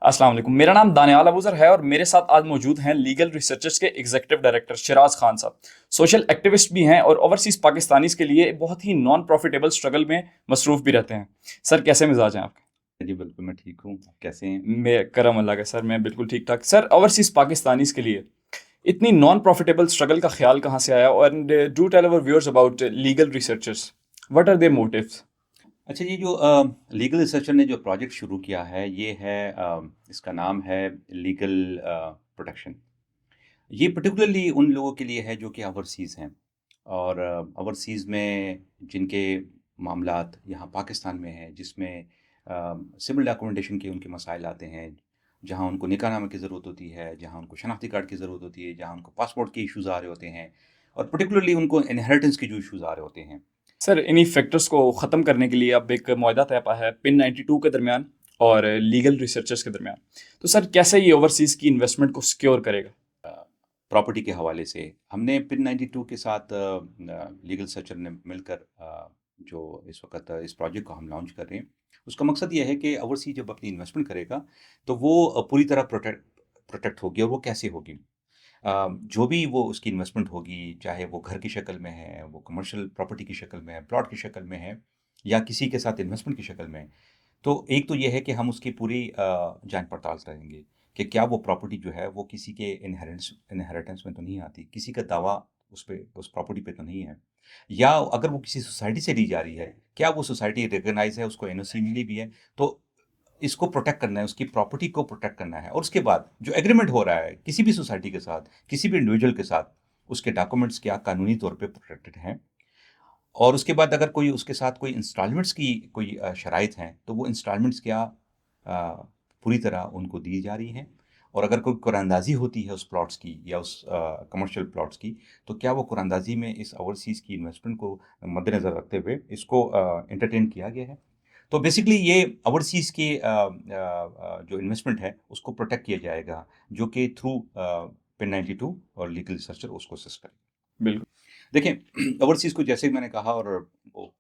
अस्सलाम वालेकुम। मेरा नाम दानियाल अबूजर है और मेरे साथ आज मौजूद हैं लीगल रिसर्चर्स के एग्जीक्यूटिव डायरेक्टर शिराज खान साहब। सोशल एक्टिविस्ट भी हैं और ओवरसीज पाकिस्तानीज के लिए बहुत ही नॉन प्रॉफिटेबल स्ट्रगल में मसरूफ भी रहते हैं। सर, कैसे मिजाज हैं आपके? जी, बिल्कुल मैं ठीक हूँ। आप कैसे हैं? मैं करम अल्लाह का सर, मैं बिल्कुल ठीक ठाक। सर, ओवरसीज पाकिस्तानीज के लिए इतनी नॉन प्रॉफिटेबल स्ट्रगल का ख्याल कहाँ से आया? And do tell our viewers about legal researchers, what are their motives? अच्छा, ये जो लीगल रिसर्चर ने जो प्रोजेक्ट शुरू किया है, ये है इसका नाम है लीगल प्रोटेक्शन। ये पर्टिकुलरली उन लोगों के लिए है जो कि ओवरसीज़ हैं और ओवरसीज़ में जिनके मामलात यहाँ पाकिस्तान में हैं, जिसमें सिविल डॉक्यूमेंटेशन के उनके मसाइल आते हैं, जहाँ उनको निकाहनामे की ज़रूरत होती है, जहाँ उनको शनाख्ती कार्ड की ज़रूरत होती है, जहाँ उनको पासपोर्ट के इश्यूज़ आ रहे होते हैं और पर्टिकुलरली उनको इनहेरिटेंस के जो इश्यूज़ आ रहे होते हैं। सर, इन्हीं फैक्टर्स को ख़त्म करने के लिए अब एक मुआहदा तय पाया है पिन 92 के दरमियान और लीगल रिसर्चर्स के दरमियान। तो सर, कैसे ये ओवरसीज़ की इन्वेस्टमेंट को सिक्योर करेगा? प्रॉपर्टी के हवाले से हमने पिन 92 के साथ लीगल सर्चर ने मिलकर जो इस वक्त इस प्रोजेक्ट को हम लॉन्च कर रहे हैं, उसका मकसद ये है कि ओवरसीज जब अपनी इन्वेस्टमेंट करेगा तो वो पूरी तरह प्रोटेक्ट प्रोटेक्ट होगी। और वो कैसे होगी? जो भी वो उसकी इन्वेस्टमेंट होगी, चाहे वो घर की शक्ल में है, वो कमर्शियल प्रॉपर्टी की शक्ल में है, प्लॉट की शक्ल में है, या किसी के साथ इन्वेस्टमेंट की शक्ल में है, तो एक तो ये है कि हम उसकी पूरी जाँच पड़ताल करेंगे कि क्या वो प्रॉपर्टी जो है वो किसी के इनहेरिटेंस में तो नहीं आती, किसी का दावा उस प्रॉपर्टी पे तो नहीं है, या अगर वो किसी सोसाइटी से ली जा रही है, क्या वो सोसाइटी रिकॉग्नाइज़ है, उसको एनओसी मिली भी है। तो इसको प्रोटेक्ट करना है, उसकी प्रॉपर्टी को प्रोटेक्ट करना है। और उसके बाद जो एग्रीमेंट हो रहा है किसी भी सोसाइटी के साथ, किसी भी इंडिविजुअल के साथ, उसके डॉक्यूमेंट्स क्या कानूनी तौर पे प्रोटेक्टेड हैं। और उसके बाद अगर कोई उसके साथ कोई इंस्टॉलमेंट्स की कोई शराइत हैं, तो वो इंस्टॉलमेंट्स क्या पूरी तरह उनको दी जा रही हैं। और अगर कोई कुरानंदाज़ी होती है उस प्लॉट्स की या उस कमर्शियल प्लॉट्स की, तो क्या वो कुरानंदाज़ी में इस ओवरसीज़ की इन्वेस्टमेंट को मद्देनज़र रखते हुए इसको एंटरटेन किया गया है। तो बेसिकली ये ओवरसीज़ की जो इन्वेस्टमेंट है, उसको प्रोटेक्ट किया जाएगा, जो कि थ्रू पिन 92 और लीगल रिसर्चर उसको असिस्ट करेंगे। बिल्कुल। देखें, ओवरसीज़ को जैसे मैंने कहा, और वो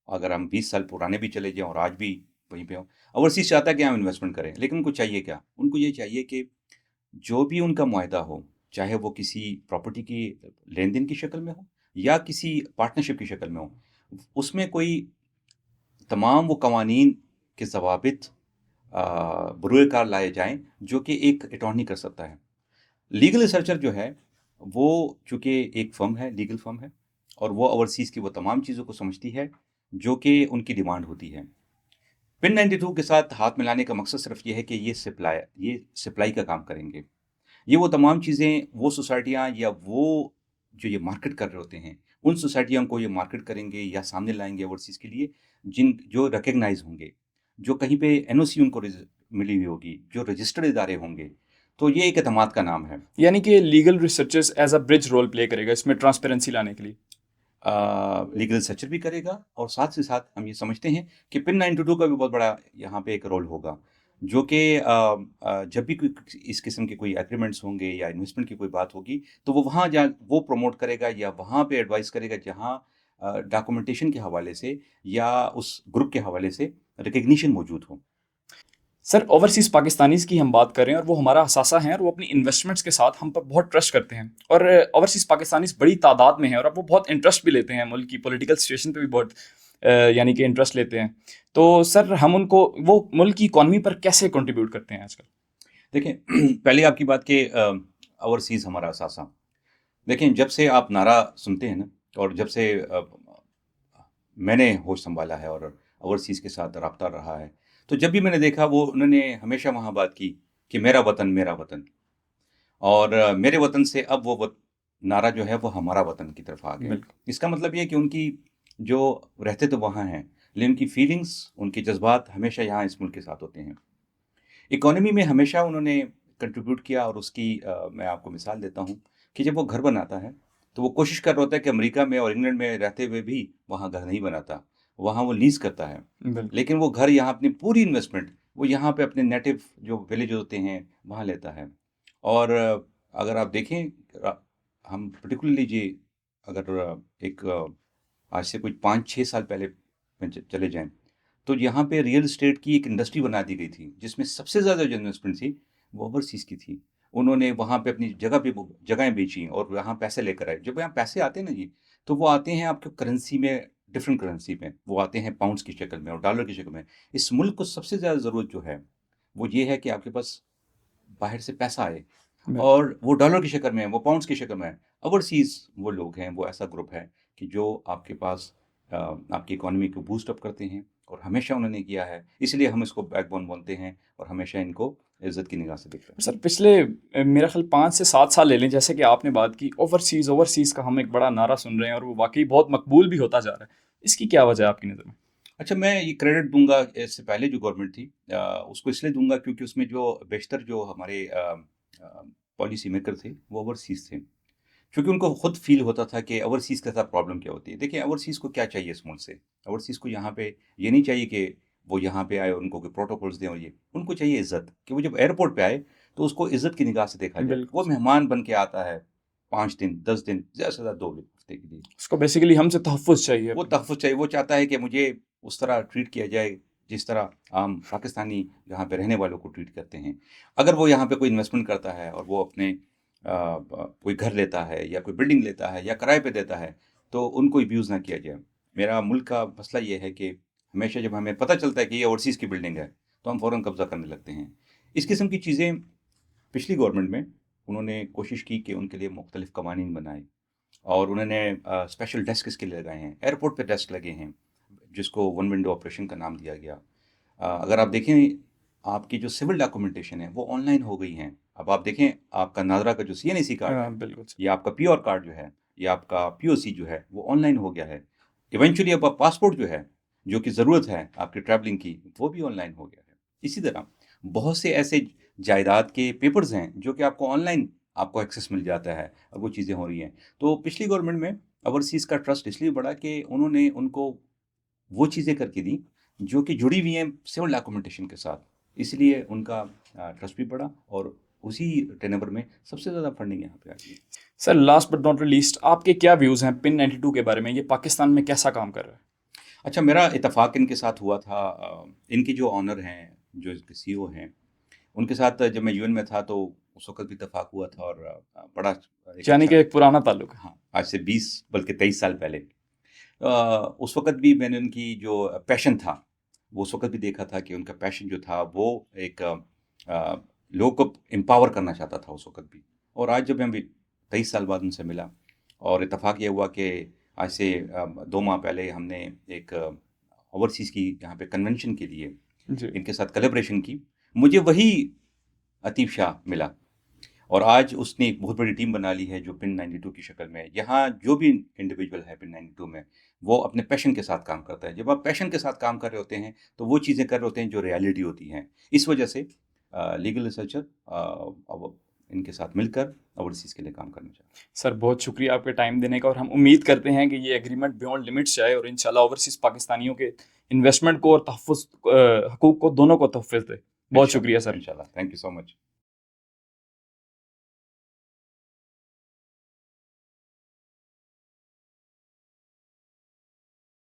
अगर हम 20 साल पुराने भी चले जाएँ और आज भी वहीं पे हों, ओवरसीज़ चाहता है कि हम इन्वेस्टमेंट करें, लेकिन उनको चाहिए क्या? उनको ये चाहिए कि जो भी उनका मुआहदा हो, चाहे वो किसी प्रॉपर्टी की लेन-देन की शक्ल में हो या किसी पार्टनरशिप की शक्ल में हो, उसमें कोई तमाम वो कवानीन के ज़वाबित बरूए कार लाए जाएँ, जो कि एक अटॉर्नी कर सकता है। लीगल रिसर्चर जो है, वो चूँकि एक फ़र्म है, लीगल फ़र्म है, और वो ओवरसीज़ की वो तमाम चीज़ों को समझती है, जो कि उनकी डिमांड होती है। पिन 92 के साथ हाथ मिलाने का मकसद सिर्फ़ ये है कि ये सप्लाई का काम करेंगे। ये वो तमाम चीज़ें, वो सोसाइटियाँ या वो जो ये मार्केट कर रहे होते हैं, उन सोसाइटियों को ये मार्केट करेंगे या सामने लाएँगे ओवरसीज़ के लिए, जो रिकॉग्नाइज़ होंगे, जो कहीं पे एनओसी उनको मिली हुई होगी, जो रजिस्टर्ड इदारे होंगे। तो ये एक एतमाद का नाम है। यानी कि legal researchers as a bridge role play करेगा इसमें ट्रांसपेरेंसी लाने के लिए। लीगल रिसर्चर भी करेगा, और साथ से साथ हम ये समझते हैं कि पिन 92 का भी बहुत बड़ा यहाँ पे एक रोल होगा, जो कि जब भी कोई इस किस्म के कोई एग्रीमेंट्स होंगे या इन्वेस्टमेंट की कोई बात होगी, तो वो वहाँ जा वो प्रमोट करेगा या वहाँ पे एडवाइस करेगा, जहाँ डॉक्यूमेंटेशन के हवाले से या उस ग्रुप के हवाले से रिकग्निशन मौजूद हो। सर, ओवरसीज़ पाकिस्तानीज़ की हम बात करें और वो हमारा असासा हैं और वो अपनी इन्वेस्टमेंट्स के साथ हम पर बहुत ट्रस्ट करते हैं और ओवरसीज़ पाकिस्तानीज़ बड़ी तादाद में हैं और अब वो बहुत इंटरेस्ट भी लेते हैं, मुल्क की पॉलिटिकल सिचुएशन पे भी बहुत यानी कि इंटरेस्ट लेते हैं। तो सर, हम उनको वो मुल्क की इकॉनमी पर कैसे कंट्रीब्यूट करते हैं आजकल? देखें, पहले आपकी बात कि ओवरसीज़ हमारा असासा। देखें, जब से आप नारा सुनते हैं ना, और जब से मैंने होश सँभाला है और ओवरसीज़ के साथ राब्ता रहा है, तो जब भी मैंने देखा, वो उन्होंने हमेशा वहाँ बात की कि मेरा वतन, मेरा वतन। और मेरे वतन से अब वो नारा जो है वो हमारा वतन की तरफ आ गया। बिल्कुल। इसका मतलब ये है कि उनकी जो रहते तो वहाँ हैं, लेकिन उनकी फीलिंग्स, उनके जज़्बात हमेशा यहाँ इस मुल्क के साथ होते हैं। इकोनॉमी में हमेशा उन्होंने कंट्रीब्यूट किया, और उसकी मैं आपको मिसाल देता हूँ कि जब वो घर बनाता है, तो वो कोशिश कर रहा होता है कि अमेरिका में और इंग्लैंड में रहते हुए भी वहाँ घर नहीं बनाता, वहाँ वो लीज़ करता है। बिल्कुल। लेकिन वो घर यहाँ अपनी पूरी इन्वेस्टमेंट वो यहाँ पे अपने नेटिव जो विलेज होते हैं, वहाँ लेता है। और अगर आप देखें, अ, हम पर्टिकुलरली जी, अगर एक आज से कुछ 5-6 साल पहले में चले जाएँ, तो यहाँ पे रियल एस्टेट की एक इंडस्ट्री बना दी गई थी, जिसमें सबसे ज़्यादा जो इन्वेस्टमेंट थी, वो ओवरसीज़ की थी। उन्होंने वहाँ पे अपनी जगह पे वो जगहें बेची और यहाँ पैसे लेकर आए। जब यहाँ पैसे आते हैं ना जी, तो वो आते हैं आपके करेंसी में, डिफरेंट करेंसी में। वो आते हैं पाउंड्स की शक्ल में और डॉलर की शक्ल में। इस मुल्क को सबसे ज़्यादा ज़रूरत जो है, वो ये है कि आपके पास बाहर से पैसा आए बिल्कुल। और वो डॉलर की शक्ल में है, वो पाउंड्स की शक्ल में है। ओवरसीज़ वो लोग हैं, वो ऐसा ग्रुप है कि जो आपके पास आपकी इकॉनमी को बूस्ट अप करते हैं और हमेशा उन्होंने किया है। इसलिए हम इसको बैकबोन बोलते हैं और हमेशा इनको इज़्ज़त की निगाह से देखते हैं। सर पिछले मेरा ख्याल 5 से 7 साल ले लें, जैसे कि आपने बात की ओवरसीज़ ओवरसीज़ का हम एक बड़ा नारा सुन रहे हैं और वो वाक़ई बहुत मकबूल भी होता जा रहा है। इसकी क्या वजह है आपकी नज़र में? अच्छा, मैं ये क्रेडिट दूँगा इससे पहले जो गवर्नमेंट थी उसको इसलिए दूँगा क्योंकि उसमें जो बेशतर जो हमारे पॉलिसी मेकर थे, वो ओवरसीज़ थे। क्योंकि उनको खुद फ़ील होता था कि ओवरसीज़ के साथ प्रॉब्लम क्या होती है। देखिए, ओवरसीज़ को क्या चाहिए इस मुल्क से? ओवरसीज़ को यहाँ पे ये नहीं चाहिए कि वो यहाँ पे आए और उनको कोई प्रोटोकॉल्स दें और ये। उनको चाहिए इज़्ज़त, कि वो जब एयरपोर्ट पे आए, तो उसको इज़्ज़त की निगाह से देखा जाए। बिल्कुल वो सर। मेहमान बन के आता है 5 दिन, 10 दिन, ज़्यादा से ज़्यादा 2 हफ्ते के लिए। उसको बेसिकली हमसे तहफ़्फ़ुज़ चाहिए वो अपनी। तहफ़्फ़ुज़ चाहिए, वो चाहता है कि मुझे उस तरह ट्रीट किया जाए, जिस तरह आम पाकिस्तानी यहाँ पे रहने वालों को ट्रीट करते हैं। अगर वो यहाँ पे कोई इन्वेस्टमेंट करता है और वो अपने कोई घर लेता है या कोई बिल्डिंग लेता है या किराए पे देता है, तो उनको अब्यूज़ ना किया जाए। मेरा मुल्क का मसला ये है कि हमेशा जब हमें पता चलता है कि ये ओवरसीज़ की बिल्डिंग है, तो हम फ़ौरन कब्ज़ा करने लगते हैं। इस किस्म की चीज़ें पिछली गवर्नमेंट में उन्होंने कोशिश की कि उनके लिए मुख्तलिफ़ कवानीन बनाए। और उन्होंने स्पेशल डेस्क इसके लिए लगाए हैं। एयरपोर्ट पे डेस्क लगे हैं, जिसको वन विंडो ऑपरेशन का नाम दिया गया। अगर आप देखें, आपकी जो सिविल डॉक्यूमेंटेशन है, वो ऑनलाइन हो गई हैं। अब आप देखें, आपका नादरा का जो सीएनएसी कार्ड है, बिल्कुल सर। या आपका पीओआर कार्ड जो है, या आपका पीओसी जो है, वो ऑनलाइन हो गया है। इवेंचुअली अब आप पासपोर्ट जो है, जो कि ज़रूरत है आपकी ट्रैवलिंग की, वो भी ऑनलाइन हो गया है। इसी तरह बहुत से ऐसे जायदाद के पेपर्स हैं, जो कि आपको ऑनलाइन आपको एक्सेस मिल जाता है और वो चीज़ें हो रही हैं। तो पिछली गवर्नमेंट में ओवरसीज़ का ट्रस्ट इसलिए बढ़ा कि उन्होंने उनको वो चीज़ें करके दी, जो कि जुड़ी हुई हैं सिविल डॉक्यूमेंटेशन के साथ। इसलिए उनका ट्रस्ट भी बढ़ा और उसी टेनेवर में सबसे ज़्यादा फंडिंग यहाँ पे आ गई। Sir last but not least, आपके क्या व्यूज़ हैं पिन 92 के बारे में? ये पाकिस्तान में कैसा काम कर रहा है? अच्छा, मेरा इत्तेफ़ाक इनके साथ हुआ था। इनके जो ओनर हैं, जो इसके सीईओ हैं, उनके साथ जब मैं यूएन में था, तो उस वक़्त भी इत्तेफ़ाक हुआ था और बड़ा एक यानी अच्छा। कि एक पुराना ताल्लुक है। हाँ, आज से 20 बल्कि 23 साल पहले। उस वक़्त भी मैंने उनकी जो पैशन था, वो उस वक़्त भी देखा था कि उनका पैशन जो था, वो एक लोगों को एम्पावर करना चाहता था उस वक़्त भी। और आज जब मैं भी 23 साल बाद उनसे मिला, और इत्तेफ़ाक ये हुआ कि आज से 2 माह पहले हमने एक ओवरसीज़ की यहाँ पे कन्वेंशन के लिए जी। इनके साथ कोलैबोरेशन की। मुझे वही अतीफ़ शाह मिला और आज उसने एक बहुत बड़ी टीम बना ली है, जो पिन 92 की शक्ल में। यहाँ जो भी इंडिविजुअल है पिन 92 में, वो अपने पैशन के साथ काम करता है। जब आप पैशन के साथ काम कर रहे होते हैं, तो वो चीज़ें कर रहे होते हैं जो रियलिटी होती हैं। इस वजह से लीगल रिसर्चर अब इनके साथ मिलकर ओवरसीज़ के लिए काम करना चाहते हैं। सर बहुत शुक्रिया आपके टाइम देने का, और हम उम्मीद करते हैं कि ये एग्रीमेंट बियॉन्ड लिमिट्स जाए और इंशाल्लाह ओवरसीज़ पाकिस्तानियों के इन्वेस्टमेंट को और तहफ़्फ़ुज़ हकूक़ को, दोनों को तहफ़्फ़ुज़ दे। बहुत शुक्रिया इंशाल्लाह, सर। इंशाल्लाह। Thank you so much.